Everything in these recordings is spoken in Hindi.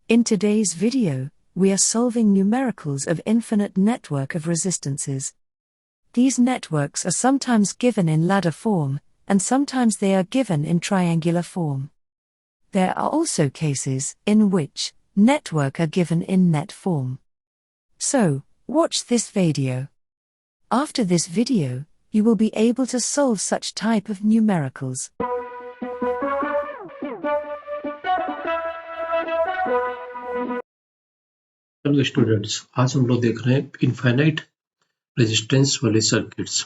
In today's video, we are solving numericals of infinite network of resistances. These networks are sometimes given in ladder form, and sometimes they are given in triangular form. There are also cases in which network are given in net form. So, watch this video. After this video, you will be able to solve such type of numericals. Hello students, आज हम लोग देख रहे हैं इनफाइनाइट रेजिस्टेंस वाले सर्किट्स।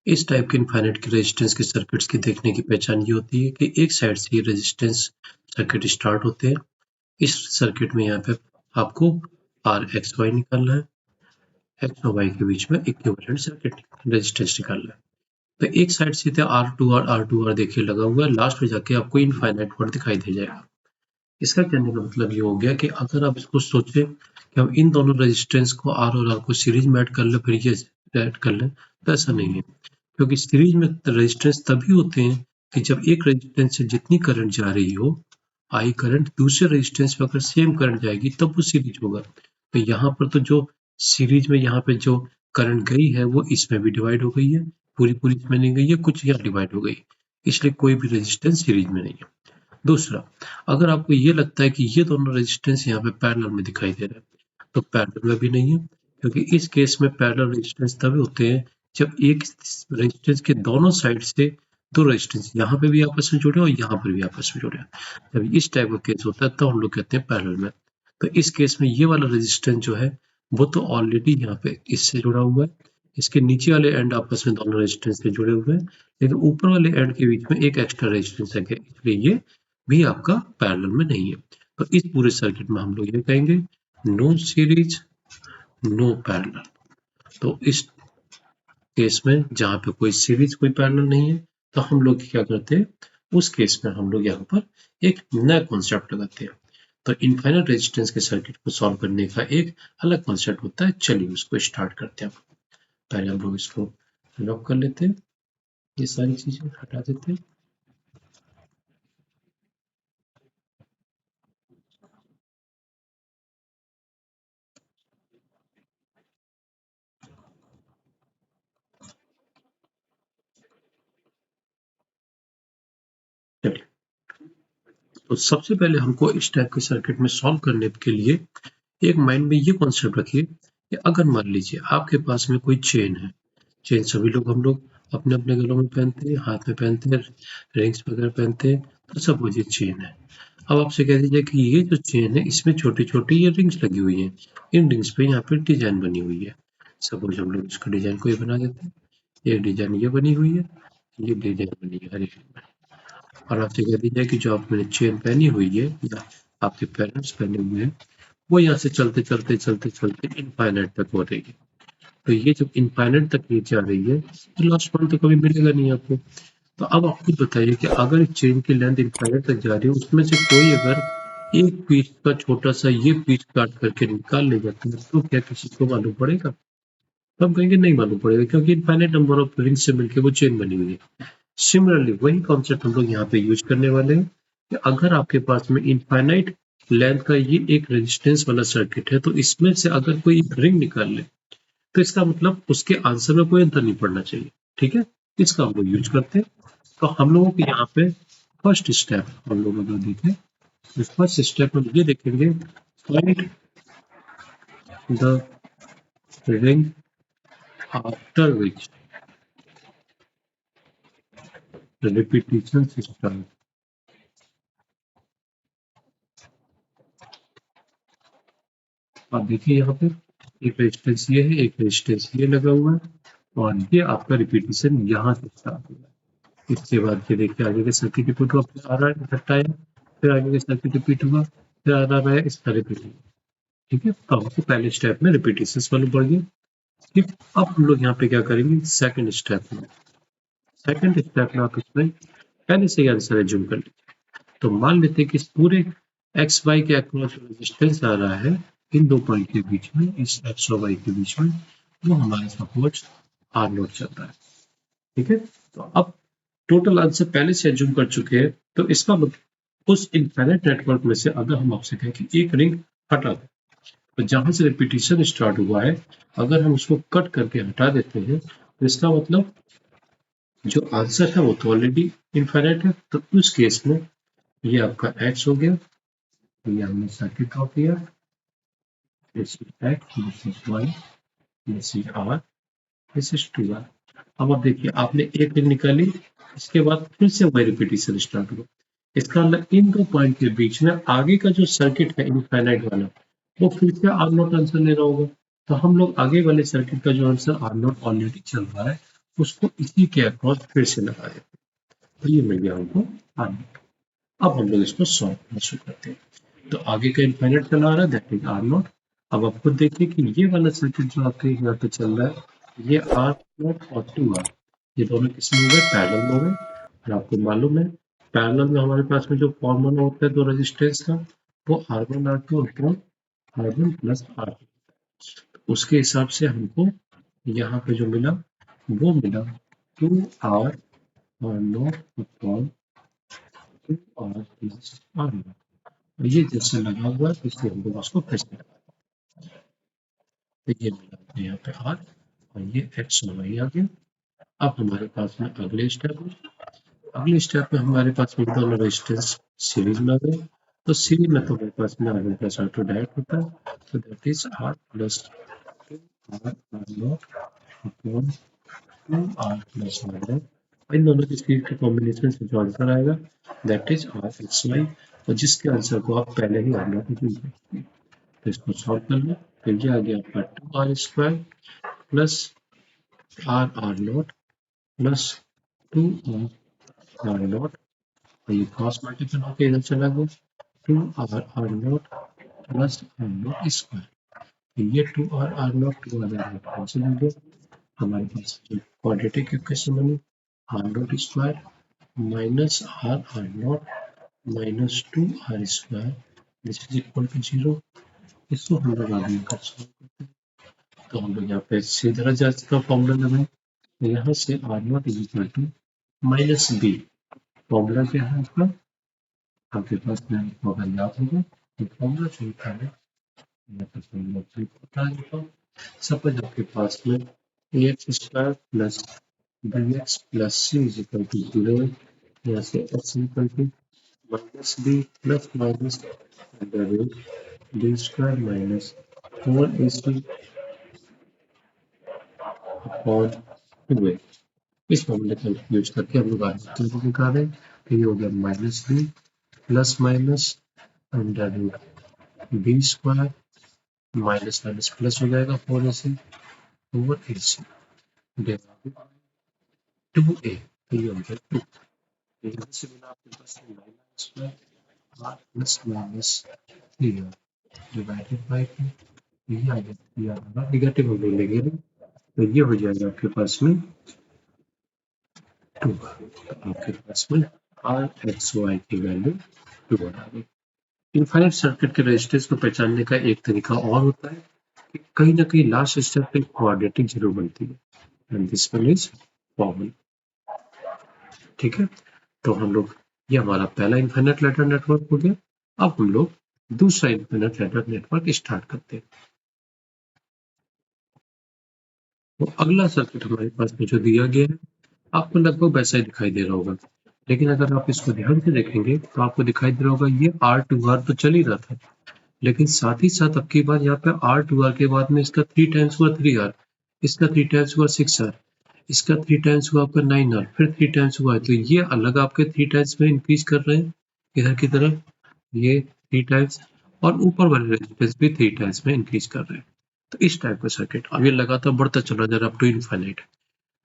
इस टाइप के इनफाइनाइट के रेजिस्टेंस के सर्किट्स की देखने की पहचान ये होती है कि एक साइड से ये रेजिस्टेंस सर्किट स्टार्ट होते हैं। इस सर्किट में यहाँ पे आपको आर एक्स वाई निकालना है, एक्स और वाई के बीच में इक्विवेलेंट सर्किट रेजिस्टेंस निकालना है। तो एक साइड से आर देखिए लगा हुआ है, लास्ट में जाके आपको इनफाइनाइट वर्ड दिखाई दे जाएगा। इसका कहने का मतलब ये हो गया कि अगर आप इसको सोचें कि हम इन दोनों रेजिस्टेंस को आर और आर को सीरीज में ऐड कर लें फिर ये ऐड कर लें, तो ऐसा नहीं है, क्योंकि सीरीज में रेजिस्टेंस तभी होते हैं कि जब एक रेजिस्टेंस से जितनी करंट जा रही हो, आई करंट दूसरे रेजिस्टेंस पे अगर सेम करंट जाएगी तब वो सीरीज होगा। तो यहाँ पर तो जो सीरीज में यहाँ पे जो करंट गई है वो इसमें भी डिवाइड हो गई है, पूरी इसमें नहीं गई है, कुछ यहाँ डिवाइड हो गई, इसलिए कोई भी रेजिस्टेंस सीरीज में नहीं है। दूसरा, अगर आपको ये लगता है कि ये दोनों रेजिस्टेंस यहाँ पे पैरेलल में दिखाई दे रहे हैं, तो पैरेलल में भी नहीं है, क्योंकि इस केस में पैरेलल रेजिस्टेंस तभी होते हैं जब एक रेजिस्टेंस के दोनों साइड से दो रेजिस्टेंस यहाँ पे भी आपस में जुड़े और यहाँ पर भी आपस में जुड़े। जब इस टाइप का केस होता है तो हम लोग कहते हैं पैरेलल में। तो इस केस में ये वाला रेजिस्टेंस जो है वो तो ऑलरेडी यहाँ पे इससे जुड़ा हुआ है, इसके नीचे वाले एंड आपस में दोनों रेजिस्टेंस से जुड़े हुए हैं, लेकिन ऊपर वाले एंड के बीच में एक एक्स्ट्रा रेजिस्टेंस है, इसलिए ये भी आपका पैरेलल में नहीं है। तो इस पूरे सर्किट में हम लोग ये कहेंगे नो सीरीज नो पैरेलल। तो इस केस में जहां पे कोई सीरीज कोई पैरेलल नहीं है तो हम लोग क्या करते हैं, उस केस में हम लोग यहाँ पर एक नया कॉन्सेप्ट लगाते हैं। तो इनफाइनाइट रेजिस्टेंस के सर्किट को सॉल्व करने का एक अलग कॉन्सेप्ट होता है। चलिए उसको स्टार्ट करते हैं। पहले हम लोग इसको लॉक कर लेते हैं, ये सारी चीजें हटा देते हैं। चलिए, तो सबसे पहले हमको इस टाइप के सर्किट में सॉल्व करने के लिए एक माइंड में ये कॉन्सेप्ट रखिए कि अगर मान लीजिए आपके पास में कोई चेन है, चेन सभी लोग हम लोग अपने अपने गलों में पहनते हैं, हाथ में पहनते हैं, रिंग्स वगैरह पहनते हैं, तो सपोज ये चेन है। अब आपसे कह दीजिए कि ये जो चेन है इसमें छोटी छोटी ये रिंग्स लगी हुई हैं, इन रिंग्स पे यहाँ पे डिजाइन बनी हुई है। सपोज हम लोग इसका डिजाइन को ये बना देते हैं, ये डिजाइन ये बनी हुई है, ये डिजाइन बनी है हर एक में। और आपसे कह दीजिए कि जो आपने चेन पहनी हुई है या आपके पेरेंट्स पहने हुए हैं वो यहाँ से चलते चलते चलते चलते इनफाइनाइट तक हो रही है। तो ये जब इनफाइनाइट तक नीचे आ रही है तो लास्ट पॉइंट तो कभी मिलेगा नहीं आपको। तो अब आप खुद बताइए कि अगर चेन की लेंथ इनफाइनाइट तक जा रही है, उसमें से कोई अगर एक पीस का छोटा सा ये पीस काट करके निकाल ले जाता है तो क्या किसी को मालूम पड़ेगा? तो हम कहेंगे नहीं मालूम पड़ेगा, क्योंकि इनफाइनाइट नंबर ऑफ रिंग्स से मिलकर वो चेन बनी हुई है। सिमिलरली वही कॉन्सेप्ट हम लोग यहाँ पे यूज करने वाले हैं कि अगर आपके पास में इनफाइनाइट लेंथ का ये एक रेजिस्टेंस वाला सर्किट है, तो इसमें से अगर कोई रिंग निकाल ले तो इसका मतलब उसके आंसर में कोई अंतर नहीं पड़ना चाहिए। ठीक है, इसका हम लोग यूज करते हैं। तो हम लोगों के यहाँ पे फर्स्ट स्टेप हम लोग अगर देखें तो फर्स्ट स्टेप में ये देखेंगे, find the ring after which repetition system. आप देखिए यहाँ पे एक रेजिस्टेंस ये है, एक रेजिस्टेंस ये लगा हुआ है और ये आपका रिपीटिशन यहाँ से स्टार्ट हुआ है। इसके बाद ये देखिए आगे के सर्किट रिपीट हुआ, फिर आ रहा है इकट्ठा है, फिर आगे के सर्किट रिपीट हुआ, फिर आ रहा है इसका रिपीट हुआ। ठीक है, तो आपको पहले स्टेप में रिपीटिशन मालूम पड़ गया। ठीक, अब हम लोग यहाँ पे क्या करेंगे, सेकंड स्टेप में। सेकंड स्टेप में आप इसमें पहले से ही आंसर एज्यूम कर लीजिए। तो मान लेते हैं कि इस पूरे एक्स वाई के अक्रॉस रेजिस्टेंस आ रहा है इन दो पॉइंट के बीच में, इस एक्स और वाई के बीच में, वो हमारा सपोज आर नोट चल रहा है। ठीक है, तो अब टोटल आंसर पहले से एज्यूम कर चुके हैं, तो इसका मतलब उस इनफाइनाइट नेटवर्क में से अगर हम आपसे कहें कि एक रिंग हटा दें, तो जहां से रिपीटिशन स्टार्ट हुआ है अगर हम उसको कट करके हटा देते हैं तो इसका मतलब जो आंसर है वो तो ऑलरेडी इनफाइनाइट है। तो उस केस में ये आपका x हो गया, ये हमने सर्किट ड्रॉ किया, this is x, this is y, this is r, this is 2r। अब आप देखिए आपने एक रिंग निकाली, इसके बाद फिर से वही रिपीटिशन स्टार्ट हुआ। इसका मतलब इन दो पॉइंट के बीच में आगे का जो सर्किट है इनफाइनाइट वाला वो फिर से आर नॉट आंसर ले रहा होगा। तो हम लोग आगे वाले सर्किट का जो आंसर आर नॉट ऑलरेडी चल रहा है उसको इसी के अक्रॉस फिर से लगा देते हैं, तो ये मिल गया हमको आर नॉट। अब हम लोग इसको सॉल्व करना शुरू करते हैं। तो आगे का इनफाइनाइट चला आ रहा है, दैट इज आर नॉट। अब आप खुद देखिए कि ये वाला सर्किट जो आपके यहाँ पे चल रहा है ये आर नॉट और 2r ये दोनों किसमें हो गए, पैरेलल में हो गए। और आपको मालूम है पैरेलल में हमारे पास में जो फॉर्मूला होता है दो रेजिस्टेंस का वो R1 R2 upon R1 plus R2। उसके हिसाब से हमको यहाँ पे जो मिला वो मिला 2r R0 upon 2r plus R0। ये जैसे लगा हुआ है इसलिए हम लोग उसको फिर से लगा, तो ये मिला यहाँ पे R और ये x और y आ गया। अब हमारे पास में अगले स्टेप में हमारे पास में दोनों रेजिस्टेंस सीरीज में आ गए। तो सीरीज में तो हमारे पास में R1 प्लस R2 डायरेक्ट होता है, तो that is R plus 2r R0 upon 2r plus R0। इन दोनों की सीरीज के कॉम्बिनेशन से जो आंसर आएगा that is R x y, और जिसके आंसर को आप पहले ही R0 में यूज करते, तो इसको सॉल्व कर लो। तो ये आ गया आपका 2r square plus r not plus 2r not, और ये क्रॉस मल्टीपल होकर इधर चला गया 2r not plus r not square. ये 2r not 2r not cancel हो गया, हमारे पास जो क्वाड्रेटिक इक्वेशन बनी r not square minus r not minus 2r square this is equal to 0। इसको हम लोग आगे कर सॉल्व करते हैं। तो हम लोग यहाँ पे सीधा रजाज का फॉर्मूला लगाएं, तो यहाँ से R not is equal to minus B. Formula क्या है आपका, आपके पास में आपको अगर याद होगा तो फॉर्मूला जो होता है यहाँ पे फॉर्मूला होता है, सपोज आपके पास में a x square plus b x plus c is equal to 0, यहाँ से x equal to minus B plus minus under root d square minus 4ac upon 2a। इस फॉर्मूले का यूज करके हम लोग आगे की निकाल रहे हैं, तो ये हो गया minus B plus minus under root B square minus minus plus हो जाएगा 4ac over ac divided 2a, तो ये हो गया 2। यहाँ से मिला आपके पास minus square r plus minus 3r divided by 2, ये आ गया निगेटिव हम लोग लेंगे, तो ये हो जाएगा आपके पास में 2, आपके पास में आर एक्स वाई की वैल्यू 2 आ गई। इनफाइनाइट सर्किट के रेजिस्टेंस को पहचानने का एक तरीका और होता है कि कहीं ना कहीं लास्ट स्टेप पे क्वाड्रेटिक जरूर बनती है, and this one is common. ठीक है, तो हम लोग ये हमारा पहला इनफाइनाइट लैडर नेटवर्क हो गया। अब हम लोग दूसरा इनफाइनाइट लैडर नेटवर्क स्टार्ट करते हैं। तो अगला सर्किट हमारे पास में जो दिया गया है आपको लगभग वैसा ही दिखाई दे रहा होगा, लेकिन अगर आप इसको ध्यान से देखेंगे तो आपको दिखाई दे रहा होगा ये R2R तो चल ही रहा था, लेकिन साथ ही साथ अब की बार यहाँ पे R2R के बाद में इसका 3 टाइम्स हुआ 3R, इसका 3 टाइम्स हुआ 6R, इसका 3 टाइम्स हुआ आपका 9R, फिर 3 टाइम्स हुआ है, तो ये अलग आपके 3 टाइम्स में इंक्रीज कर रहे हैं इधर की तरफ, ये 3 टाइम्स, और ऊपर वाले रेजिस्टेंस भी 3 टाइम्स में इंक्रीज कर रहे हैं। तो इस टाइप का सर्किट अब ये लगातार बढ़ता चला जा रहा है अप टू इनफाइनाइट।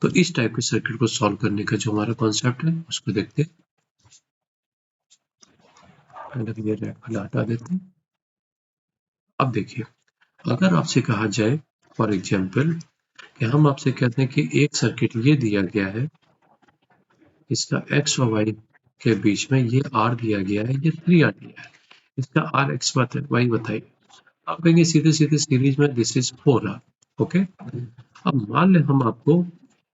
तो इस टाइप के सर्किट को सॉल्व करने का जो हमारा कॉन्सेप्ट है उसको देखते हैं। पहले ये रेड वाला हटा देते हैं। अब देखिए अगर आपसे कहा जाए फॉर एग्जांपल कि हम आपसे कहते हैं कि एक सर्किट ये दिया गया है, इसका x और y के बीच में ये r दिया गया है, ये 3r दिया है, इसका r x y बताइए। आप कहेंगे सीधे सीधे सीरीज में दिस इज 4r। ओके, अब मान लें हम आपको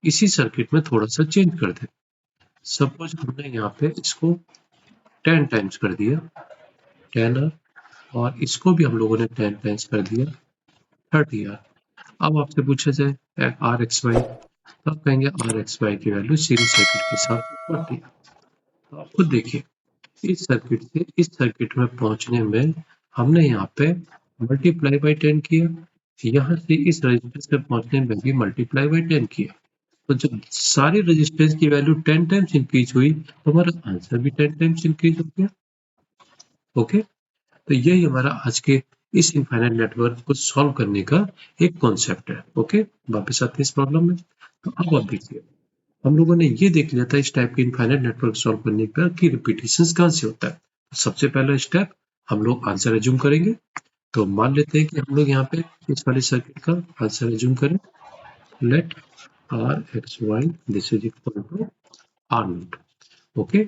इसी सर्किट में थोड़ा सा चेंज कर दें। सपोज हमने यहाँ पे इसको 10 टाइम्स कर दिया 10R, और इसको भी हम लोगों ने 10 टाइम्स कर दिया 30R। अब आपसे पूछा जाए आर एक्स वाई, तो आप कहेंगे आर एक्स वाई की वैल्यू सीरीज सर्किट के साथ 40। तो आप खुद देखिए, इस सर्किट से इस सर्किट में पहुंचने में हमने यहाँ पे मल्टीप्लाई बाई 10 किया, यहाँ से इस रेजिस्टेंस पे पहुंचने में भी मल्टीप्लाई बाई 10 किया। तो जब सारी रेजिस्टेंस की वैल्यू 10 टाइम्स इंक्रीज हुई तो हमारा आंसर भी 10 टाइम्स इंक्रीज हो गया। ओके, तो यही हमारा आज के इस इनफाइनाइट नेटवर्क को सॉल्व करने का एक कॉन्सेप्ट है। ओके, वापस आते हैं इस प्रॉब्लम में। तो अब आप देखिए, हम लोगों ने ये देख लिया था इस टाइप के इनफाइनाइट नेटवर्क सॉल्व करने का कि रिपीटेशन कहाँ से होता है। तो सबसे पहला स्टेप, हम लोग आंसर एज्यूम करेंगे। तो मान लेते हैं कि हम लोग यहाँ पे इस वाले सर्किट का आंसर एज्यूम करें। Let R X Y this is equal to R not. Okay,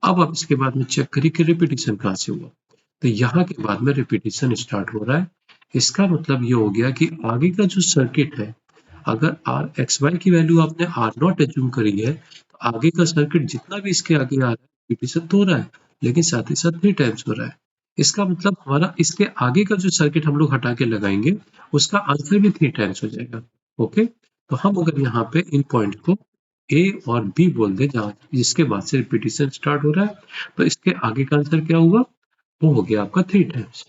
अब आप इसके बाद में चेक करिए कि रिपीटेशन कहाँ से हुआ। तो यहाँ के बाद में रिपीटेशन स्टार्ट हो रहा है। इसका मतलब ये हो गया कि आगे का जो सर्किट है, अगर आर एक्स वाई की वैल्यू आपने आर नॉट एज्यूम करी है, तो आगे का सर्किट जितना भी इसके आगे आ रहा है रिपीटेशन तो हो रहा है, लेकिन साथ ही साथ 3 टाइम्स हो रहा है। इसका मतलब हमारा इसके आगे का जो सर्किट हम लोग हटा के लगाएंगे उसका आंसर भी 3 टाइम्स हो जाएगा। ओके, तो हम अगर यहाँ पे इन पॉइंट को ए और बी बोल दे जहाँ जिसके बाद से रिपीटेशन स्टार्ट हो रहा है, तो इसके आगे का आंसर क्या हुआ, वो हो गया आपका 3 टाइम्स।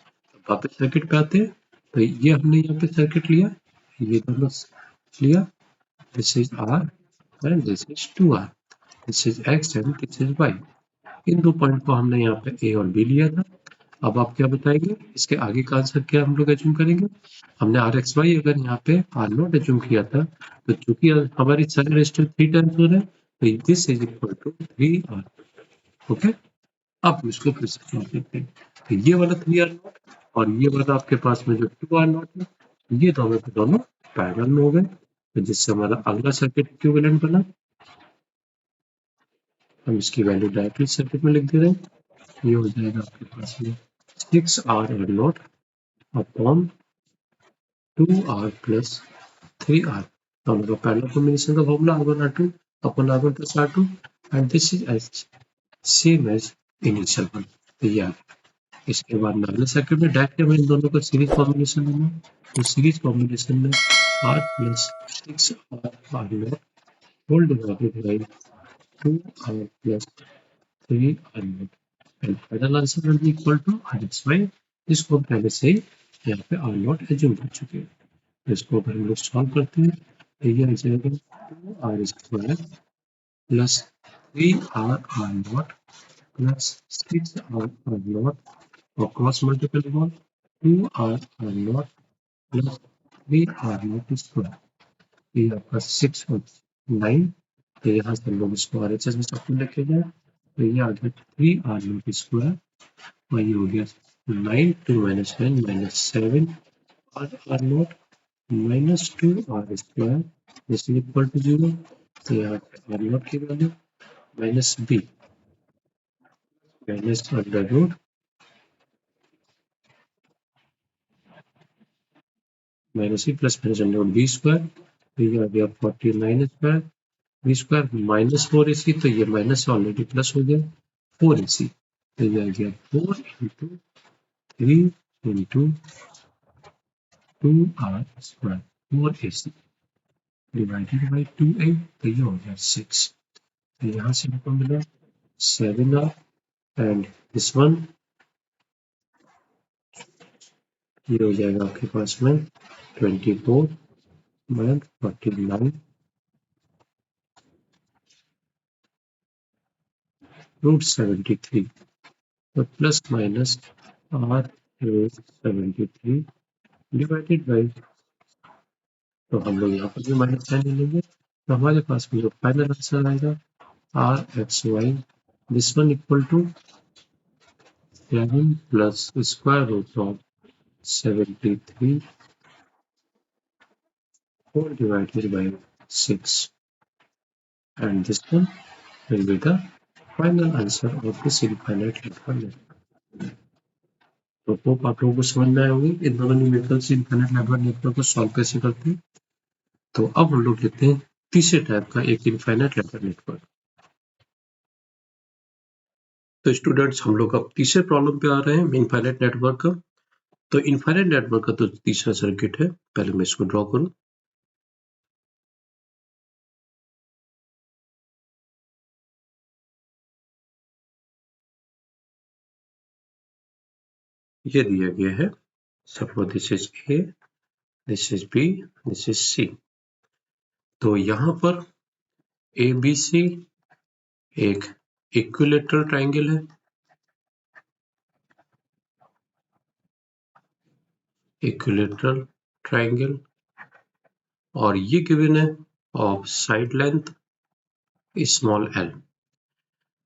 वापस सर्किट पे आते हैं। तो ये हमने यहाँ पे सर्किट लिया, ये दोनों लिया, this is r and this is 2R, this is x and this is y. इन दो पॉइंट को हमने यहाँ पे ए और बी लिया था। अब आप क्या बताएंगे, इसके आगे का आंसर क्या हम लोग एज्यूम करेंगे। हमने आर एक्स वाई अगर यहाँ पे आर नॉट एज्यूम किया था, तो चूंकि हमारी सारे रेजिस्टेंस 3 टाइम्स हो रहे हैं, तो this is equal to 3R। Okay, अब हम इसको फिर से सॉल्व करते हैं। तो ये वाला 3R नॉट और ये वाला आपके पास में जो 2R नॉट है, ये दोनों के दोनों पैरेलल में हो गए, तो जिससे हमारा अगला सर्किट इक्विवेलेंट बना। हम इसकी वैल्यू डायरेक्टली सर्किट में लिख दे रहे हैं। ये हो जाएगा आपके पास में 6R not upon 2R plus 3R। तो हमारा पहला कॉम्बिनेशन का formula R1 R2 upon R1 plus R2 and this is as same as initial one. तो ये इसके बाद में अगले सर्किट में डायरेक्टली हमें इन दोनों का सीरीज कॉम्बिनेशन लेना है। तो सीरीज कॉम्बिनेशन में R plus 6R not whole divided by 2R plus 3R not and final answer will be equal to RXY, जिसको हम पहले से ही यहाँ पे R नॉट एज्यूम कर चुके हैं। इसको अगर हम लोग सॉल्व करते हैं तो ये आ जाएगा 2R square plus 3R not plus 6R not और क्रॉस मल्टीपल हुआ 2R not plus 3R not square. ये आपका 6 और 9, तो यहाँ से हम लोग इसको RHS में सब लेके जाए, तो ये आ गया 3R नॉट स्क्वायर और ये हो गया 9 2 minus 9 minus 7 R not minus 2R square this is equal to 0। तो यहाँ पे R नॉट की value minus B minus under root minus E plus minus under root B square. तो ये आ गया 49 square B square minus 4AC, तो ये माइनस ऑलरेडी प्लस हो गया 4AC। तो ये आ गया 4 into 3 into 2R square 4AC divided by 2A, तो ये हो गया 6। तो यहाँ से हमको मिला 7R एंड दिस वन ये हो जाएगा आपके पास में 24 एंड 49 रूट 73, तो plus minus R root 73 divided by, तो हम लोग यहाँ पर भी माइनस साइन ले लेंगे। तो हमारे पास में जो फाइनल आंसर आएगा R X Y this one equal to 7 plus square root of 73 4 divided by 6 and this one will be the final answer of this infinite network. तो होप आप लोगों को समझ में आए होंगे इन दोनों न्यूमेरिकल से इनफाइनाइट नेटवर्क को सॉल्व कैसे करते हैं। तो अब हम लोग लेते हैं तीसरे टाइप का एक इनफाइनाइट नेटवर्क। तो स्टूडेंट्स हम लोग अब तीसरे प्रॉब्लम पे आ रहे हैं इनफाइनाइट नेटवर्क का। तो इनफाइनाइट नेटवर्क का तो तीसरा सर्किट है, पहले मैं इसको ड्रॉ करूं। ये दिया गया है, suppose this is A, this is B, this is C. तो यहां पर ए बी सी एक इक्विलेटरल ट्रायंगल है, इक्विलेटरल ट्रायंगल, और ये गिवन है of side length small L,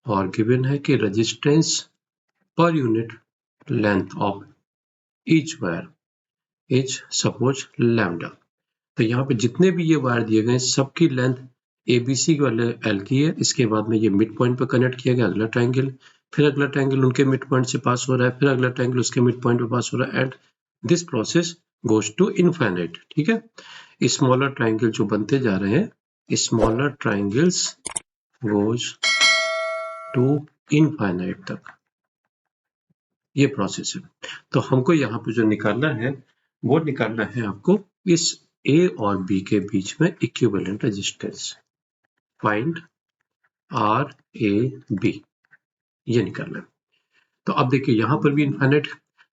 और गिवन है कि रेजिस्टेंस पर unit length of each wire is suppose lambda. तो यहाँ पे जितने भी ये वायर दिए गए सबकी लेंथ एबीसी वाले एल की है। इसके बाद में ये मिड पॉइंट पर कनेक्ट किया गया अगला ट्रायंगल, फिर अगला ट्रायंगल उनके मिड पॉइंट से पास हो रहा है, फिर अगला ट्रायंगल उसके मिड पॉइंट पे पास हो रहा है, and this process goes to infinite. ठीक है, स्मॉलर ट्रायंगल जो बनते जा रहे हैं, smaller triangles goes to infinite तक, ये प्रोसेस है। तो हमको यहाँ पे जो निकालना है वो निकालना है आपको इस ए और बी के बीच में equivalent resistance, find R A B, ये निकालना है। तो अब देखिए यहाँ पर भी इनफाइनाइट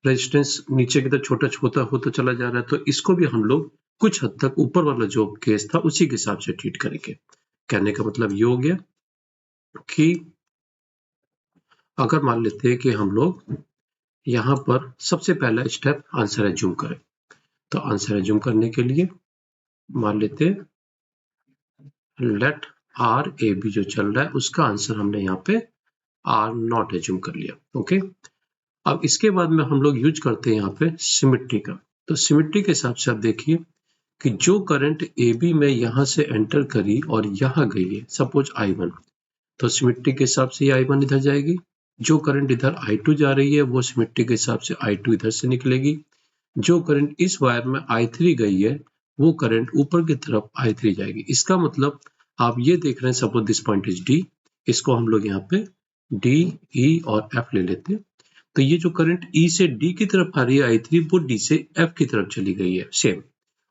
रेजिस्टेंस नीचे की तरफ छोटा छोटा होता चला जा रहा है, तो इसको भी हम लोग कुछ हद तक ऊपर वाला जो केस था उसी के हिसाब से ट्रीट करेंगे। कहने का मतलब ये हो गया कि अगर मान लेते हैं कि हम लोग यहाँ पर सबसे पहला स्टेप आंसर एज्यूम करें, तो आंसर एज्यूम करने के लिए मान लेते लेट आर ए बी जो चल रहा है उसका आंसर हमने यहाँ पे आर नॉट एज्यूम कर लिया। ओके, अब इसके बाद में हम लोग यूज करते हैं यहाँ पे सिमेट्री का। तो सिमेट्री के हिसाब से आप देखिए कि जो करंट ए बी में यहाँ से एंटर करी और यहाँ गई है सपोज I1, तो सिमेट्री के हिसाब से ये I1 इधर जाएगी। जो करंट इधर I2 जा रही है वो सिमेट्री के हिसाब से I2 इधर से निकलेगी। जो करंट इस वायर में I3 गई है वो करंट ऊपर की तरफ I3 जाएगी। इसका मतलब आप ये देख रहे हैं, suppose this point is D, इसको हम लोग यहाँ पे D, E और F ले लेते हैं। तो ये जो करंट E से D की तरफ आ रही है I3, वो D से F की तरफ चली गई है सेम,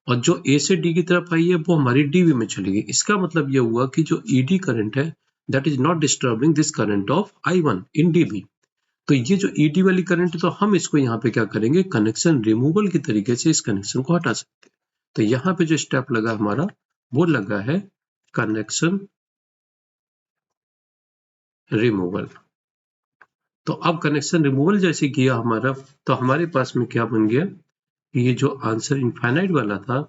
और जो A से D की तरफ आई है वो हमारी DB में चली गई। इसका मतलब ये हुआ कि जो ED करंट है that is not disturbing this current of I1 in DB। तो ये जो ED वाली करंट है, तो हम इसको यहाँ पे क्या करेंगे, कनेक्शन रिमूवल की तरीके से इस कनेक्शन को हटा सकते हैं। तो यहाँ पे जो स्टेप लगा हमारा वो लगा है कनेक्शन रिमूवल। तो अब कनेक्शन रिमूवल जैसे किया हमारा, तो हमारे पास में क्या बन गया, ये जो आंसर इनफाइनाइट वाला था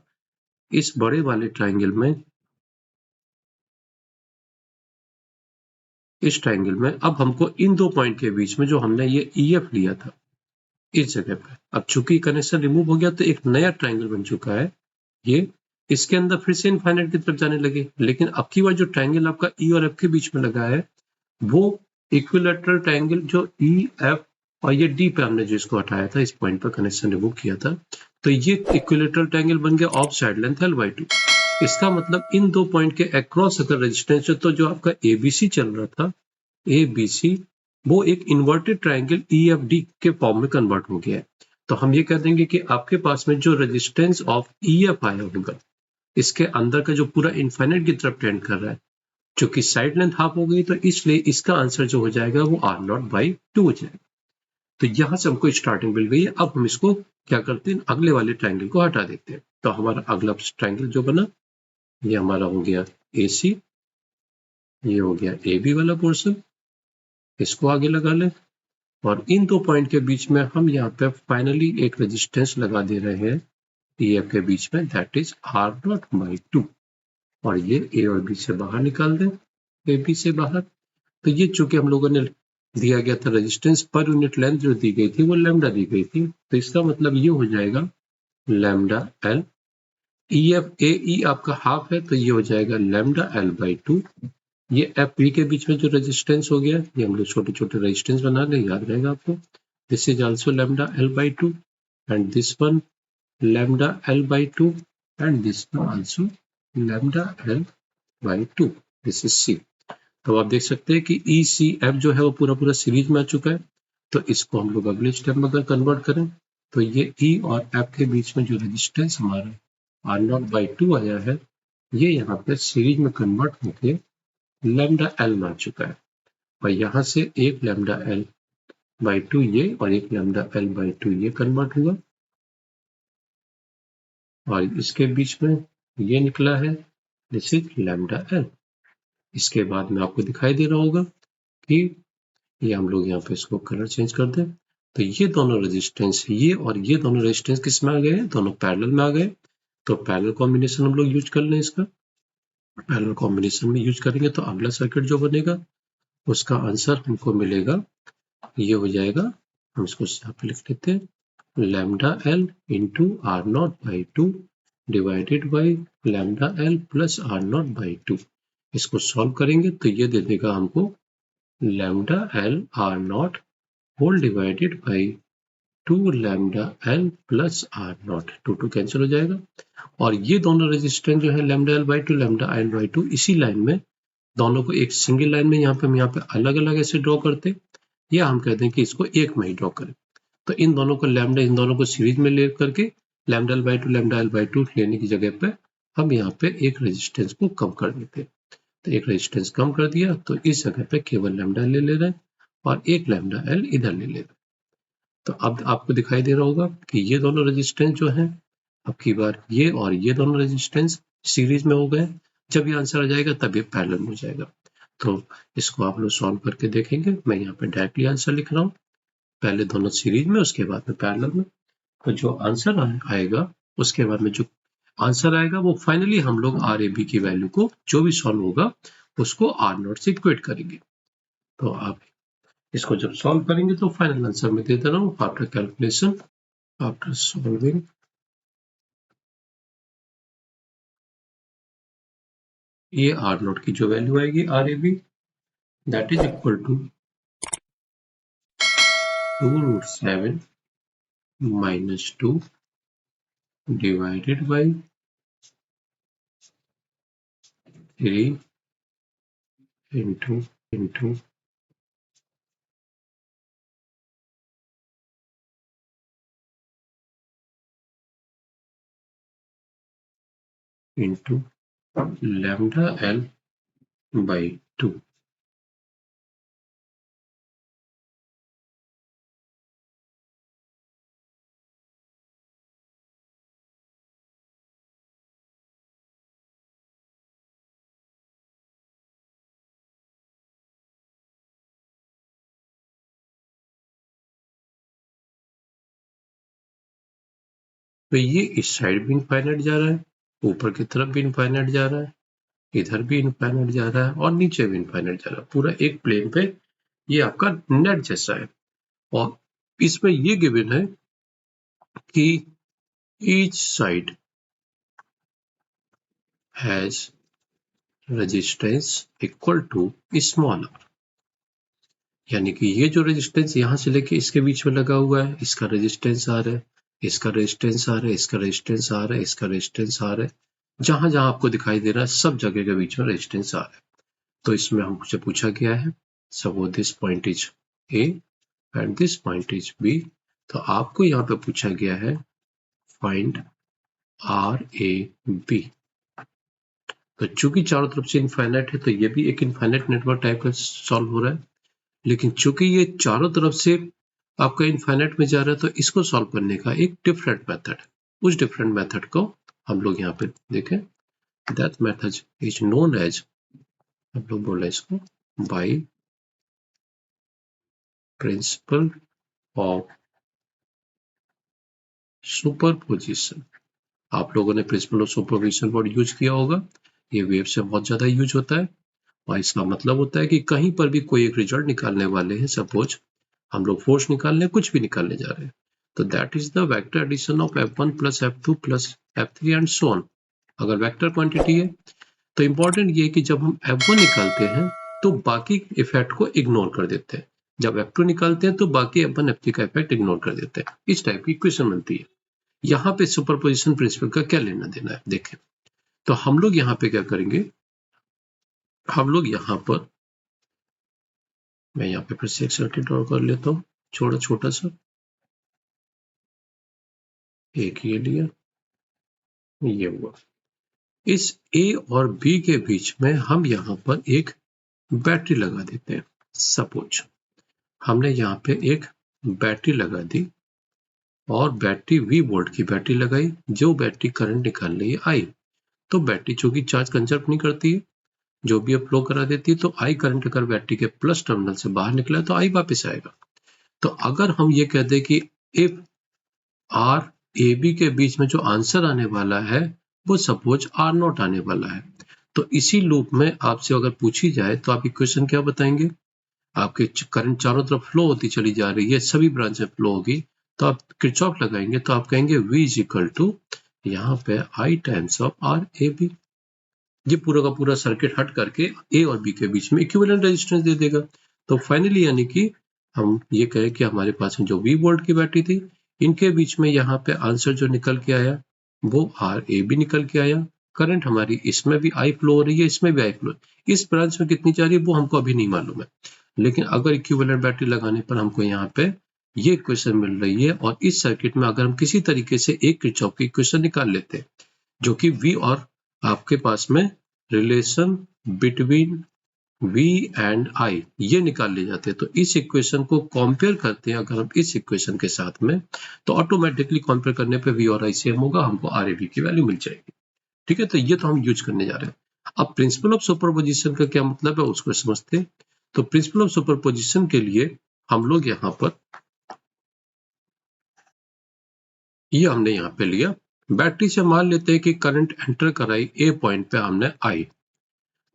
इस बड़े वाले ट्रायंगल में, इस ट्रायंगल में अब हमको इन दो पॉइंट के बीच में जो हमने ये EF लिया था इस जगह पे, अब चूंकि कनेक्शन रिमूव हो गया तो एक नया ट्रायंगल बन चुका है ये, इसके अंदर फिर से इनफाइनाइट की तरफ जाने लगे। लेकिन अब की बार जो ट्रायंगल आपका E और F के बीच में लगा है वो इक्विलेटरल ट्रायंगल जो EF और ये D पे हमने जो इसको हटाया था, इस पॉइंट पर कनेक्शन रिमूव किया था, तो ये इक्विलेटरल ट्रायंगल बन गया ऑफ साइड लेंथ L/2। इसका मतलब इन दो पॉइंट के अक्रॉस अगर रेजिस्टेंस है तो जो आपका ABC चल रहा था, ABC, वो एक इन्वर्टेड ट्रायंगल EFD के फॉर्म में कन्वर्ट हो गया है। तो हम ये कह देंगे कि आपके पास में जो रेजिस्टेंस ऑफ EF आया होगा इसके अंदर का जो पूरा इनफाइनाइट की तरफ टेंड कर रहा है, चूंकि साइड लेंथ हाफ हो गई तो इसलिए इसका आंसर जो हो जाएगा वो R0/2 हो जाएगा। तो यहां से हमको स्टार्टिंग मिल गई है। अब हम इसको क्या करते हैं, अगले वाले ट्रायंगल को हटा देते हैं। तो हमारा अगला ट्रायंगल जो बना ये हमारा हो गया AC, ये हो गया AB वाला पोर्शन, इसको आगे लगा लें, और इन दो पॉइंट के बीच में हम यहाँ पे फाइनली एक रेजिस्टेंस लगा दे रहे हैं EF के बीच में, दैट इज R0/2, और ये A और B से बाहर निकाल दें, AB से बाहर। तो ये चूंकि हम लोगों ने दिया गया था रेजिस्टेंस पर यूनिट लेंथ जो दी गई थी वो लैम्डा दी गई थी, तो इसका मतलब ये हो जाएगा लैम्डा L। EF AE आपका हाफ है तो ये हो जाएगा लैम्डा L/2। ये FB के बीच में जो रेजिस्टेंस हो गया, ये हम लोग छोटे छोटे रेजिस्टेंस बना लें, याद रहेगा आपको। This is also lambda L/2 and this one lambda L/2 and this one also lambda L/2. This is C. तो आप देख सकते हैं कि ECF जो है वो पूरा सीरीज में आ चुका है। तो इसको हम लोग अगले स्टेप में अगर कन्वर्ट करें तो ये E और F के बीच में जो रेजिस्टेंस हमारा R0/2 आया है, ये यहाँ पे सीरीज में कन्वर्ट होके लैम्डा L में आ चुका है, और यहाँ से एक लैम्डा L/2 ये और एक लैम्डा L/2 ये कन्वर्ट हुआ, और इसके बीच में ये निकला है, दिस इज लैम्डा L। इसके बाद में आपको दिखाई दे रहा होगा कि ये हम लोग यहाँ पे इसको कलर चेंज कर दें, तो ये दोनों रेजिस्टेंस, ये और ये दोनों रेजिस्टेंस किस में आ गए हैं, दोनों पैरेलल में आ गए। तो पैरेलल कॉम्बिनेशन हम लोग यूज कर लें, इसका पैरेलल कॉम्बिनेशन में यूज करेंगे तो अगला सर्किट जो बनेगा उसका आंसर हमको मिलेगा, ये हो जाएगा, हम इसको यहाँ पे लिख लेते हैं, lambda L into R0/2 divided by lambda L plus R0/2। इसको सॉल्व करेंगे तो ये दे देगा हमको lambda L R0 whole divided by 2 lambda L plus R0, 2 cancel हो जाएगा, और ये दोनों रेजिस्टेंस जो है लैम्डा L/2 लैम्डा L/2 इसी लाइन में, दोनों को एक सिंगल लाइन में यहाँ पे अलग अलग ऐसे ड्रॉ करते, या हम कहते हैं कि इसको एक में ही ड्रॉ करें। तो इन दोनों को लैम्डा, इन दोनों को सीरीज में ले करके लैम्डा L/2 लैम्डा L/2 लेने की जगह पे हम यहाँ पे एक रेजिस्टेंस को कम कर देते हैं। तो एक रेजिस्टेंस कम कर दिया तो इस जगह पे केवल लैम्डा ले रहे हैं और एक लैम्डा L इधर ले रहे हैं। तो अब आपको दिखाई दे रहा होगा कि ये दोनों रेजिस्टेंस जो है, अब की बार ये और ये दोनों रेजिस्टेंस सीरीज में हो गए। जब ये आंसर आ जाएगा तब ये पैरेलल में हो जाएगा। तो इसको आप लोग सॉल्व करके देखेंगे। मैं यहाँ पे डायरेक्टली आंसर लिख रहा हूँ, पहले दोनों सीरीज में, उसके बाद में पैरेलल में। तो जो आंसर आएगा, उसके बाद में जो आंसर आएगा वो फाइनली हम लोग RAB की वैल्यू को, जो भी सॉल्व होगा उसको R0 से इक्वेट करेंगे। तो आप इसको जब सॉल्व करेंगे तो फाइनल आंसर में दे दे रहा हूँ, आफ्टर कैलकुलेशन, आफ्टर सॉल्विंग, ये R0 की जो वैल्यू आएगी RAB, that is equal to 2√7 minus 2 divided by 3 into lambda L/2। तो ये इस साइड भी इनफाइनाइट जा रहा है, ऊपर की तरफ भी इनफाइनाइट जा रहा है, इधर भी इनफाइनाइट जा रहा है और नीचे भी इनफाइनाइट जा रहा है, पूरा एक प्लेन पे ये आपका नेट जैसा है। और इसमें ये गिवन है कि each side has resistance equal to small r, यानी कि ये जो रेजिस्टेंस यहां से लेके इसके बीच में लगा हुआ है, इसका रेजिस्टेंस आ रहा है, इसका रेजिस्टेंस आ रहा है, इसका रेजिस्टेंस आ रहा है, इसका रेजिस्टेंस आ रहा है, जहां जहां आपको दिखाई दे रहा है सब जगह के बीच में रेजिस्टेंस आ रहा है। तो इसमें हमसे पूछा गया है, suppose this point is A and this point is B। तो आपको यहाँ पे पूछा गया है फाइंड RAB। तो चूंकि चारों तरफ से इनफाइनाइट है तो ये भी एक इनफाइनाइट नेटवर्क टाइप का सॉल्व हो रहा है, लेकिन चूंकि ये चारों तरफ से आपका इनफाइनाइट में जा रहा है तो इसको सॉल्व करने का एक डिफरेंट मेथड है। उस डिफरेंट मेथड को हम लोग यहाँ पे देखें, that method is known as, हम लोग बोल रहे हैं इसको बाय प्रिंसिपल ऑफ सुपरपोजिशन। आप लोगों ने principle of superposition word use किया होगा, ये वेव से बहुत ज्यादा यूज होता है, और इसका मतलब होता है कि कहीं पर भी कोई एक रिजल्ट निकालने वाले हैं, सपोज हम लोग फोर्स निकालने, कुछ भी निकालने जा रहे हैं, तो that is the vector addition of F1 plus F2 plus F3 and so on. अगर वेक्टर क्वांटिटी है तो इंपॉर्टेंट ये है कि जब हम F1 निकालते हैं तो बाकी इफेक्ट को इग्नोर कर देते हैं, जब F2 निकालते हैं तो बाकी F1 F3 का इफेक्ट इग्नोर कर देते हैं। इस टाइप की इक्वेशन बनती है। यहाँ पे सुपरपोजिशन प्रिंसिपल का क्या लेना देना है देखें। तो हम लोग यहाँ पे क्या करेंगे, हम लोग यहाँ पर मैं यहाँ पे फिर से एक सर्किट ड्रॉ कर लेता हूँ, छोटा सा। एक ये लिया, ये हुआ। इस ए और बी के बीच में हम यहाँ पर एक बैटरी लगा देते हैं। सपोज हमने यहाँ पे एक बैटरी लगा दी और बैटरी V वोल्ट की बैटरी लगाई, जो बैटरी करंट निकाल रही है I। तो बैटरी चूंकि चार्ज कंजर्व नहीं करती है, जो भी फ्लो करा देती है, तो I करंट अगर बैटरी के प्लस टर्मिनल से बाहर निकला तो I वापस आएगा। तो अगर हम ये कहते हैं कि इफ R AB के बीच में जो आंसर आने वाला है वो सपोज R0 आने वाला है, तो इसी लूप में आपसे अगर पूछी जाए तो आप इक्वेशन क्या बताएंगे? आपके करंट चारों तरफ फ्लो होती चली जा रही है, सभी ब्रांच में फ्लो होगी, तो आप किरचॉफ लगाएंगे तो आप कहेंगे V इज इक्वल टू यहाँ पे I times of R A B. ये पूरा का पूरा सर्किट हट करके A और B के बीच में इक्विवेलेंट रेजिस्टेंस दे देगा। तो फाइनली यानी कि हम ये कहें कि हमारे पास में जो V वोल्ट की बैटरी थी, इनके बीच में यहाँ पे आंसर जो निकल के आया वो R ए बी निकल के आया। करंट हमारी इसमें भी I फ्लो हो रही है, इसमें भी I फ्लो। इस ब्रांच में कितनी जा रही है वो हमको अभी नहीं मालूम है, लेकिन अगर इक्विवेलेंट बैटरी लगाने पर हमको यहाँ पे ये इक्वेशन मिल रही है। और इस सर्किट में अगर हम किसी तरीके से एक किरचॉफ की इक्वेशन निकाल लेते हैं जो कि V और आपके पास में relation between V and I ये निकाल ले जाते हैं, तो इस इक्वेशन को कंपेयर करते हैं अगर हम इस इक्वेशन के साथ में, तो ऑटोमेटिकली कंपेयर करने पे V और I सेम होगा, हमको R A B की वैल्यू मिल जाएगी। ठीक है, तो ये तो हम यूज करने जा रहे हैं। अब प्रिंसिपल ऑफ सुपरपोजिशन का क्या मतलब है उसको समझते हैं। तो प्रिंसिपल ऑफ सुपरपोजिशन के लिए हम लोग यहाँ पर ये हमने यहाँ पे लिया, बैटरी से मान लेते हैं कि करंट एंटर कराई ए पॉइंट पे हमने I।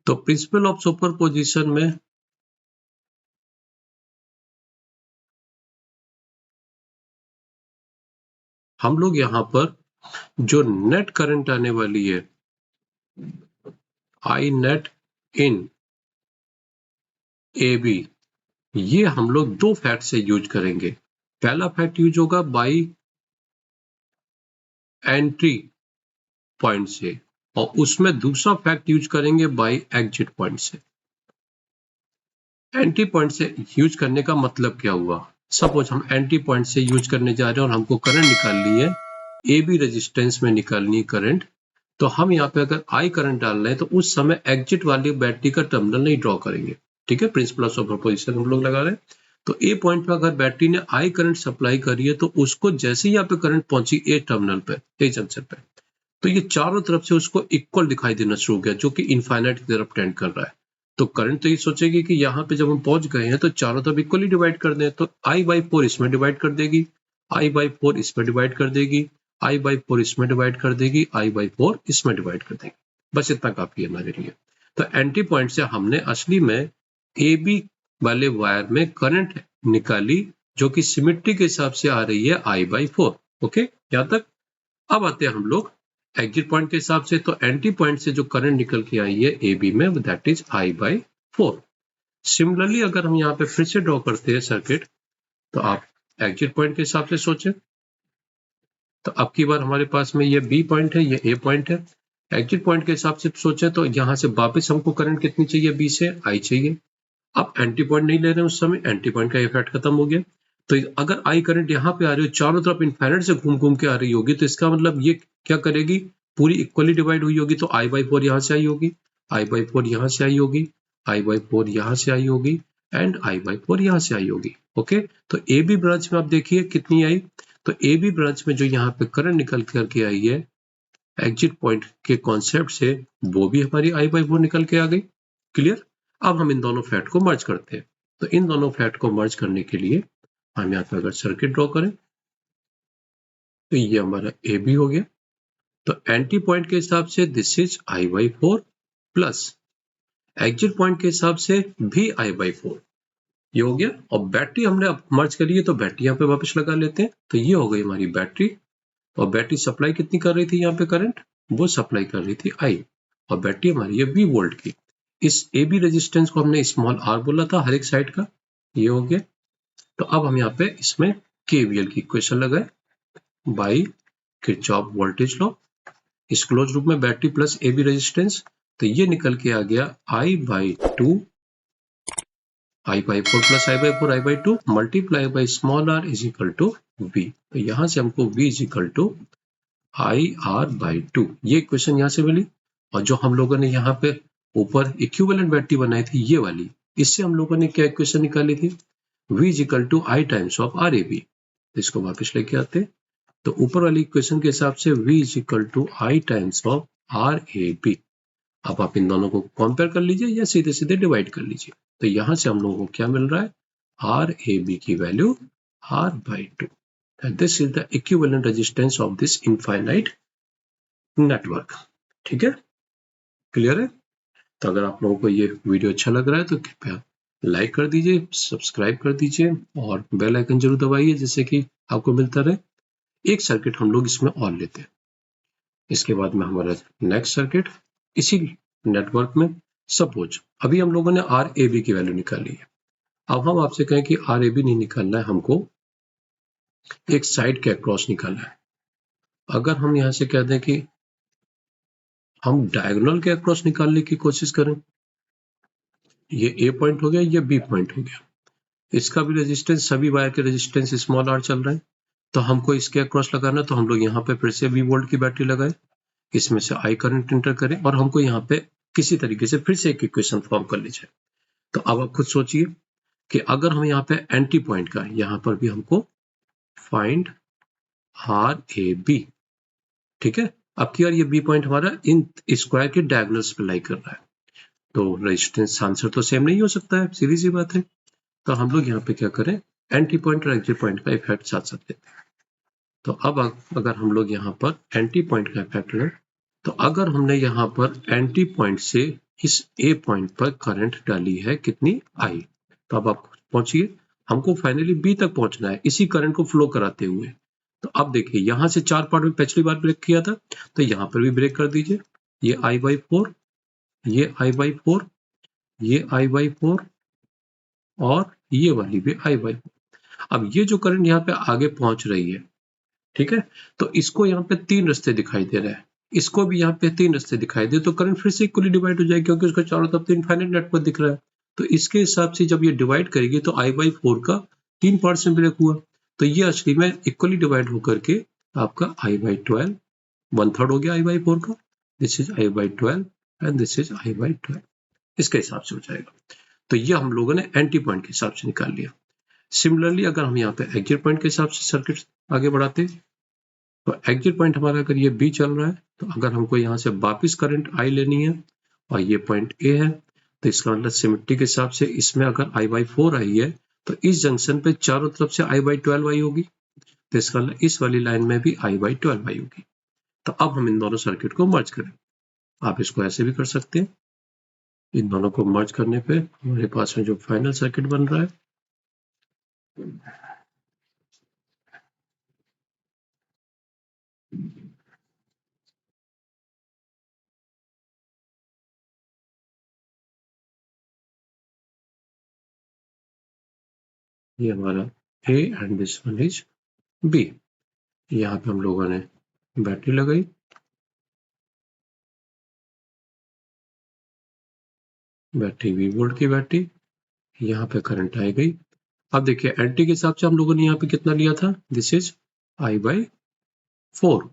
तो प्रिंसिपल ऑफ सुपरपोजिशन में हम लोग यहाँ पर जो नेट करंट आने वाली है I net in A B, ये हम लोग दो फैक्ट से यूज करेंगे। पहला फैक्ट यूज होगा बाई एंट्री पॉइंट से, और उसमें दूसरा फैक्ट यूज करेंगे बाई एग्जिट पॉइंट से। एंट्री पॉइंट से यूज करने का मतलब क्या हुआ? सपोज हम एंट्री पॉइंट से यूज करने जा रहे हैं और हमको करंट निकालनी है, ए बी रेजिस्टेंस में निकालनी है करंट। तो हम यहाँ पे अगर आई करंट डाल रहे हैं तो उस समय एग्जिट वाली बैटरी का टर्मिनल नहीं ड्रॉ करेंगे। ठीक है, प्रिंसिपल ऑफ सुपरपोजिशन हम लोग लगा रहे हैं। तो ए पॉइंट पे अगर बैटरी ने आई करंट सप्लाई करी है तो उसको जैसे ही यहाँ पे करंट पहुंची ए टर्मिनल पे, ए जंक्शन पे, तो ये चारों तरफ से उसको इक्वल दिखाई देना शुरू हो गया, जो कि इनफाइनाइट की तरफ टेंड कर रहा है। तो करंट तो ये सोचेगी कि यहाँ पे जब हम पहुंच गए हैं तो चारों तरफ इक्वली डिवाइड कर दें, तो I/4 इसमें डिवाइड कर देगी, I/4 इसमें डिवाइड कर देगी, I/4 इसमें डिवाइड कर देगी, I/4 इसमें डिवाइड कर देगी। बस इतना काफी है हमारे लिए। तो एंट्री पॉइंट से हमने असली में ए बी वाले वायर में करंट निकाली, जो कि सिमेट्री के हिसाब से आ रही है I/4। ओके, यहाँ तक। अब आते हैं हम लोग एग्जिट पॉइंट के हिसाब से। तो एंट्री पॉइंट से जो करंट निकल के आई है ए बी में, दैट इज I/4। सिमिलरली अगर हम यहाँ पे फिर से ड्रॉ करते हैं सर्किट, तो आप एग्जिट पॉइंट के हिसाब से सोचें। तो अब की बार हमारे पास में ये बी पॉइंट है, ये ए पॉइंट है। एग्जिट पॉइंट के हिसाब से सोचें तो यहाँ से वापस हमको करंट कितनी चाहिए? बी से आई चाहिए। अब एंटी पॉइंट नहीं ले रहे हैं उस समय, एंटी पॉइंट का इफेक्ट खत्म हो गया। तो अगर आई करंट यहाँ पे आ रही हो, चारों तरफ इनफाइनाइट से घूम घूम के आ रही होगी, तो इसका मतलब ये क्या करेगी? पूरी इक्वली डिवाइड हुई होगी। तो I/4 यहाँ से आई होगी, I/4 यहाँ से आई होगी, I/4 यहाँ से आई होगी, एंड I/4 यहाँ से आई होगी। ओके, तो ए बी ब्रांच में आप देखिए कितनी आई। तो ए बी ब्रांच में जो यहाँ पे करंट निकल करके आई है एग्जिट पॉइंट के कॉन्सेप्ट से, वो भी हमारी I/4 निकल के आ गई। क्लियर? अब हम इन दोनों फैक्ट को मर्ज करते हैं। तो इन दोनों फैक्ट को मर्ज करने के लिए हम यहाँ पे अगर सर्किट ड्रॉ करें तो ये हमारा ए बी हो गया। तो एंटी पॉइंट के हिसाब से this is I/4 plus exit point के हिसाब से भी I/4, ये हो गया। और बैटरी हमने अब मर्ज करी है तो बैटरी यहाँ पे वापस लगा लेते हैं। तो ये हो गई हमारी बैटरी, और बैटरी सप्लाई कितनी कर रही थी यहाँ पे करंट? वो सप्लाई कर रही थी I, और बैटरी हमारी है V वोल्ट की। इस ए बी रेजिस्टेंस को हमने स्मॉल r बोला था हर एक साइड का, ये हो गया। तो अब हम यहाँ पे इसमें KVL की इक्वेशन लगाए बाई किरचॉफ वोल्टेज लॉ। इस क्लोज लूप में battery plus A B resistance, तो ये निकल के आ गया I/2 I/4 plus I/4 I/2 multiply by small r is equal to v। तो यहां से हमको v is equal to IR/2 ये इक्वेशन यहां से मिली। और जो हम लोगों ने यहाँ पे ऊपर इक्विवेलेंट बैटरी बनाई थी ये वाली, इससे हम लोगों ने क्या इक्वेशन निकाली थी, v is equal to I times of RAB। इसको वापस लेके आते, तो ऊपर वाली इक्वेशन के हिसाब से v is equal to I times of RAB। अब आप इन दोनों को कंपेयर कर लीजिए या सीधे सीधे डिवाइड कर लीजिए। तो यहां से हम लोगों को क्या मिल रहा है, RAB की value R/2। This is the equivalent resistance of this infinite network. ठीक है, क्लियर है। तो अगर आप लोगों को ये वीडियो अच्छा लग रहा है तो कृपया लाइक कर दीजिए, सब्सक्राइब कर दीजिए और बेल आइकन जरूर दबाइए जिससे कि आपको मिलता रहे। एक सर्किट हम लोग इसमें और लेते हैं, इसके बाद में हमारा नेक्स्ट सर्किट इसी नेटवर्क में। सपोज अभी हम लोगों ने RAB की वैल्यू निकाली है। अब हम आपसे कहें कि RAB नहीं निकालना है, हमको एक साइड के अक्रॉस निकालना है। अगर हम यहां से कह दें कि हम डायगोनल के अक्रॉस निकालने की कोशिश करें, ये A पॉइंट हो गया, ये B पॉइंट हो गया, इसका भी रेजिस्टेंस, सभी वायर के रेजिस्टेंस स्मॉल r चल रहा है, तो हमको इसके अक्रॉस लगाना। तो हम लोग यहाँ पे फिर से 20 वोल्ट की बैटरी लगाए, इसमें से I करंट इंटर करें और हमको यहाँ पे किसी तरीके से फिर से एक इक्वेशन फॉर्म कर लीजिए। तो अब आप खुद सोचिए कि अगर हम यहाँ पे एंटी पॉइंट का, यहाँ पर भी हमको फाइंड RAB, ठीक है। अब की बार ये B पॉइंट हमारा इन स्क्वायर के डायगोनल्स पे लाई कर रहा है, तो रेजिस्टेंस आंसर तो सेम नहीं हो सकता है, सीधी सी बात है। तो हम लोग यहाँ पे क्या करें, एंटी पॉइंट और एग्जिट पॉइंट का इफेक्ट साथ साथ लेते हैं। तो अब अगर हम लोग यहाँ पर एंटी पॉइंट का इफेक्ट लें, तो अगर हमने यहाँ पर एंटी पॉइंट से इस A पॉइंट पर करंट डाली है कितनी, I, तो अब आप पहुंचिए, हमको फाइनली B तक पहुंचना है इसी करंट को फ्लो कराते हुए। तो अब देखिए यहाँ से 4 पार्ट में पिछली बार ब्रेक किया था, तो यहाँ पर भी ब्रेक कर दीजिए। ये I/4, ये I/4, ये I/4 और ये वाली भी I/4। अब ये जो करंट यहाँ पे आगे पहुंच रही है, ठीक है, तो इसको यहाँ पे 3 रास्ते दिखाई दे रहे हैं, इसको भी यहाँ पे 3 रास्ते दिखाई दे, तो करंट फिर से इक्वली डिवाइड हो जाएगी क्योंकि उसका चारों तरफ इनफाइनाइट नेटवर्क दिख रहा है। तो इसके हिसाब से जब ये डिवाइड करेगी तो I/4 का 3 पार्ट्स में ब्रेक हुआ, तो ये असली में इक्वली डिवाइड होकर के आपका I/12 1/3 हो गया I/4 का। This is I/12 and this is I/12, इसके हिसाब से हो जाएगा। तो ये हम लोगों ने एंटी पॉइंट के हिसाब से निकाल लिया। सिमिलरली अगर हम यहाँ पे एग्जिट पॉइंट के हिसाब से सर्किट आगे बढ़ाते, तो एग्जिट पॉइंट हमारा अगर ये B चल रहा है, तो अगर हमको यहाँ से वापस करंट I लेनी है और ये पॉइंट A है, तो इसका मतलब सिमेट्री के हिसाब से इसमें अगर I/4 आई है तो इस जंक्शन पे चारों तरफ से I/12 आई होगी, तो इसका मतलब इस वाली लाइन में भी I/12 आई होगी। तो अब हम इन दोनों सर्किट को मर्ज करें, आप इसको ऐसे भी कर सकते हैं। इन दोनों को मर्ज करने पे हमारे पास में जो फाइनल सर्किट बन रहा है, ये हमारा A and this one is B। यहाँ पे हम लोगों ने बैटरी लगाई, बैटरी 20 वोल्ट की बैटरी, यहाँ पे करंट आई गई। अब देखिए एंटी के हिसाब से हम लोगों ने यहाँ पे कितना लिया था, this is I/4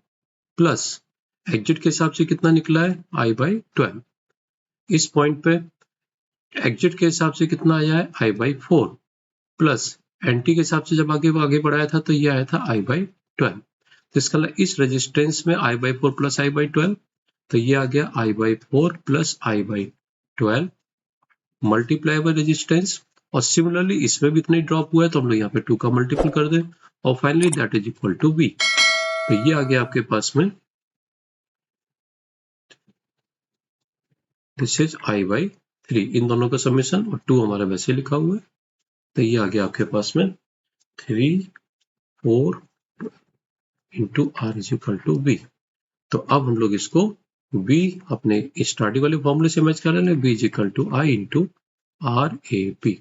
plus exit के हिसाब से कितना निकला है I/12। इस पॉइंट पे एग्जिट के हिसाब से कितना आया है I/4 प्लस एंटी के हिसाब से जब आगे बढ़ाया था तो ये आया था I/12। तो इसका इस रेजिस्टेंस में I/4 प्लस I/12, तो ये आ गया I/4 plus I/12 multiply by resistance, और सिमिलरली इसमें भी इतना ही ड्रॉप हुआ है तो हम लोग यहाँ पे 2 का मल्टीपल कर दें और finally that is equal to V। तो ये आ गया आपके पास में, दिस इज I/3, इन दोनों का समेशन, और 2 हमारा वैसे लिखा हुआ है। तो ये आ गया आपके पास में 3 4 into R is equal to V। तो अब हम लोग इसको V अपने स्टार्टिंग वाले फॉर्मूले से मैच कर रहे हैं, V is equal to I into RAB।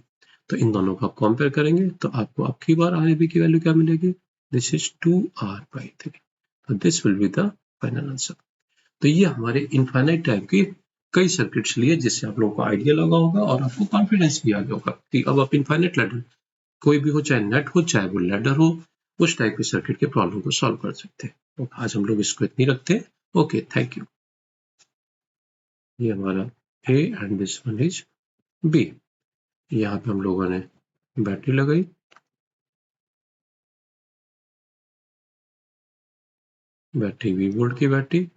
तो इन दोनों को आप कंपेयर करेंगे तो आपको आपकी बार RAB की वैल्यू क्या मिलेगी, दिस इज 2R/3। तो this will be the final answer. तो ये हमारे इनफाइनाइट टाइप की कई सर्किट्स लिए जिससे आप लोगों को आइडिया लगा होगा और आपको कॉन्फिडेंस भी आ गया होगा कि अब आप इनफाइनाइट लैडर कोई भी हो, चाहे नेट हो चाहे वो लैडर हो, उस टाइप के सर्किट के प्रॉब्लम को सॉल्व कर सकते हैं। तो आज हम लोग इसको इतनी रखते हैं। Okay, thank you. ये हमारा A and this one is B. यहाँ पे हम लोगों ने बैटरी लगाई, बैटरी 20 वोल्ट की बैटरी,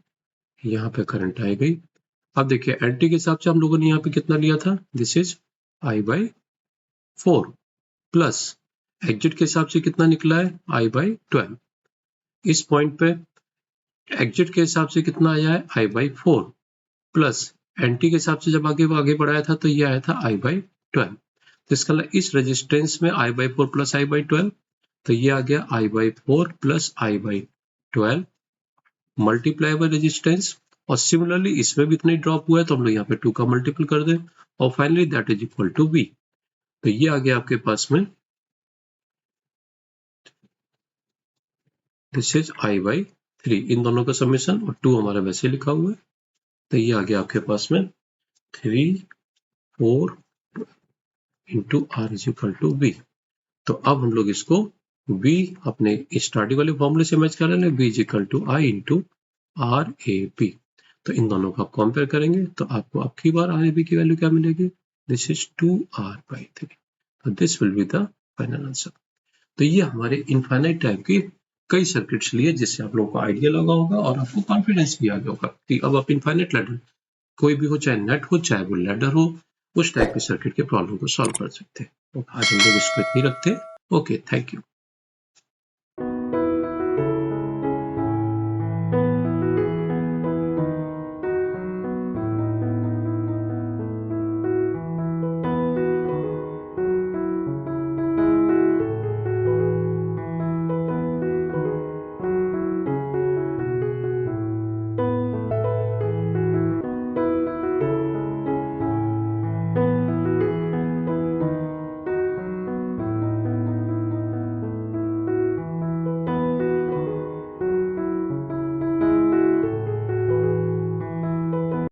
यहाँ पे करंट आई गई। अब देखिए एंटी के हिसाब से हम लोगों ने यहाँ पे कितना लिया था, this is I/4 plus exit के हिसाब से कितना निकला है, I/12। इस पॉइंट पे एग्जिट के हिसाब से कितना आया है, I/4 प्लस एंटी के हिसाब से जब आगे बढ़ाया था तो ये आया था I/12। तो इसका इस रेजिस्टेंस में I/4 प्लस I/12, तो ये आ गया I/4 plus I/12 multiply by resistance. और सिमिलरली इसमें भी इतना ही ड्रॉप हुआ है तो हम लोग यहाँ पे 2 का मल्टीपल कर दें और finally that is equal to V। तो ये आ गया आपके पास में, दिस इज I/3, इन दोनों का समेशन, और 2 हमारा वैसे लिखा हुआ है। तो ये आ गया आपके पास में 3 4 into R is equal to V। तो अब हम लोग इसको V अपने स्टार्टिंग वाले फॉर्मूले से मैच कर रहे हैं, V is equal to I into RAB। तो इन दोनों को आप कंपेयर करेंगे तो आपको अब की बार RAB की वैल्यू क्या मिलेगी, दिस इज 2R/3। तो this will be the final answer. तो ये हमारे इनफाइनाइट टाइप की कई सर्किट्स लिए जिससे आप लोगों को आइडिया लगा होगा और आपको कॉन्फिडेंस भी आ गया होगा कि अब आप इनफाइनाइट लैडर कोई भी हो, चाहे नेट हो चाहे वो लैडर हो, उस टाइप के सर्किट के प्रॉब्लम को सॉल्व कर सकते हैं। तो आज हम लोग इसको इतनी रखते हैं। Okay, thank you.